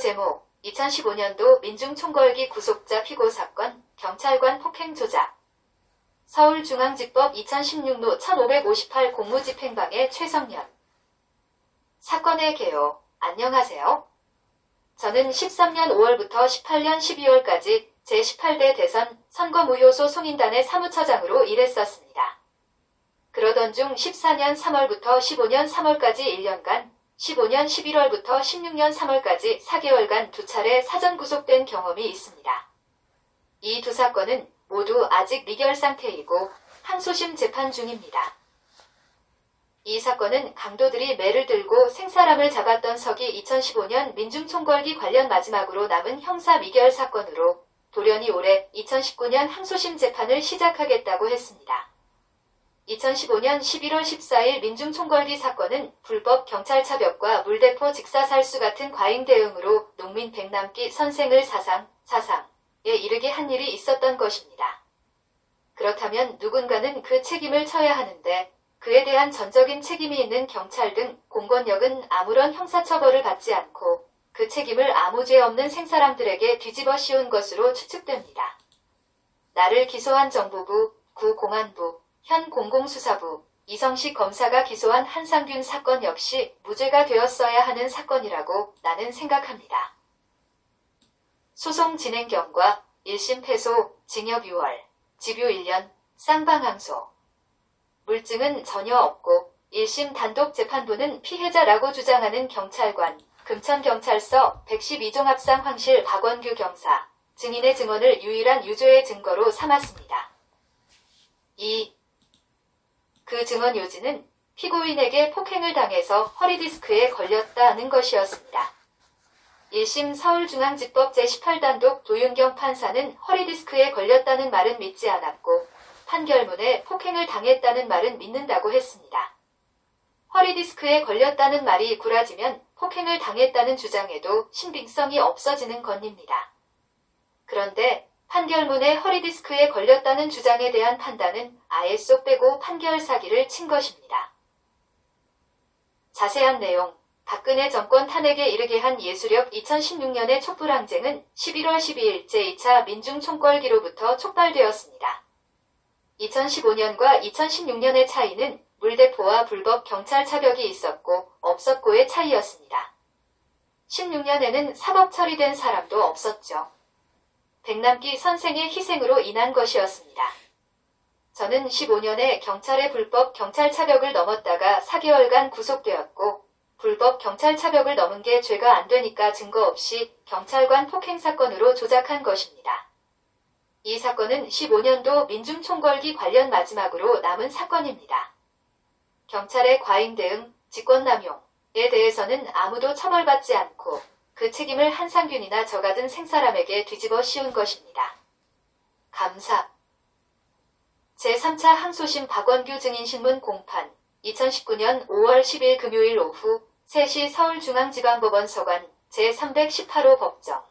제목 2015년도 민중총궐기 구속자 피고 사건 경찰관 폭행 조작 서울중앙지법 2016노 1558 공무집행방해 최성년 사건의 개요. 안녕하세요. 저는 13년 5월부터 18년 12월까지 제18대 대선 선거무효소 송인단의 사무처장으로 일했었습니다. 그러던 중 14년 3월부터 15년 3월까지 1년간 15년 11월부터 16년 3월까지 4개월간 두 차례 사전 구속된 경험이 있습니다. 이 두 사건은 모두 아직 미결 상태이고 항소심 재판 중입니다. 이 사건은 강도들이 매를 들고 생사람을 잡았던 서기 2015년 민중총궐기 관련 마지막으로 남은 형사 미결 사건으로 돌연히 올해 2019년 항소심 재판을 시작하겠다고 했습니다. 2015년 11월 14일 민중총궐기 사건은 불법 경찰차벽과 물대포 직사살수 같은 과잉 대응으로 농민 백남기 선생을 사상에 이르게 한 일이 있었던 것입니다. 그렇다면 누군가는 그 책임을 져야 하는데 그에 대한 전적인 책임이 있는 경찰 등 공권력은 아무런 형사처벌을 받지 않고 그 책임을 아무 죄 없는 생사람들에게 뒤집어 씌운 것으로 추측됩니다. 나를 기소한 정보부, 구공안부, 현 공공수사부, 이성식 검사가 기소한 한상균 사건 역시 무죄가 되었어야 하는 사건이라고 나는 생각합니다. 소송 진행경과 1심 패소, 징역 6월, 집유 1년, 쌍방항소. 물증은 전혀 없고 1심 단독재판부는 피해자라고 주장하는 경찰관, 금천경찰서 112종합상 황실 박원규 경사, 증인의 증언을 유일한 유죄의 증거로 삼았습니다. 2. 그 증언 요지는 피고인에게 폭행을 당해서 허리디스크에 걸렸다는 것이었습니다. 1심 서울중앙지법 제18단독 도윤경 판사는 허리디스크에 걸렸다는 말은 믿지 않았고 판결문에 폭행을 당했다는 말은 믿는다고 했습니다. 허리디스크에 걸렸다는 말이 구라지면 폭행을 당했다는 주장에도 신빙성이 없어지는 겁니다. 그런데 판결문에 허리디스크에 걸렸다는 주장에 대한 판단은 아예 쏙 빼고 판결 사기를 친 것입니다. 자세한 내용, 박근혜 정권 탄핵에 이르게 한 예수력 2016년의 촛불항쟁은 11월 12일 제2차 민중총궐기로부터 촉발되었습니다. 2015년과 2016년의 차이는 물대포와 불법 경찰 차벽이 있었고 없었고의 차이였습니다. 16년에는 사법 처리된 사람도 없었죠. 백남기 선생의 희생으로 인한 것이었습니다. 저는 15년에 경찰의 불법 경찰 차벽을 넘었다가 4개월간 구속되었고 불법 경찰 차벽을 넘은 게 죄가 안 되니까 증거 없이 경찰관 폭행 사건으로 조작한 것입니다. 이 사건은 15년도 민중총궐기 관련 마지막으로 남은 사건입니다. 경찰의 과잉 대응, 직권남용에 대해서는 아무도 처벌받지 않고 그 책임을 한상균이나 저 같은 생사람에게 뒤집어 씌운 것입니다. 감사. 제3차 항소심 박원규 증인신문 공판 2019년 5월 10일 금요일 오후 3시 서울중앙지방법원 서관 제318호 법정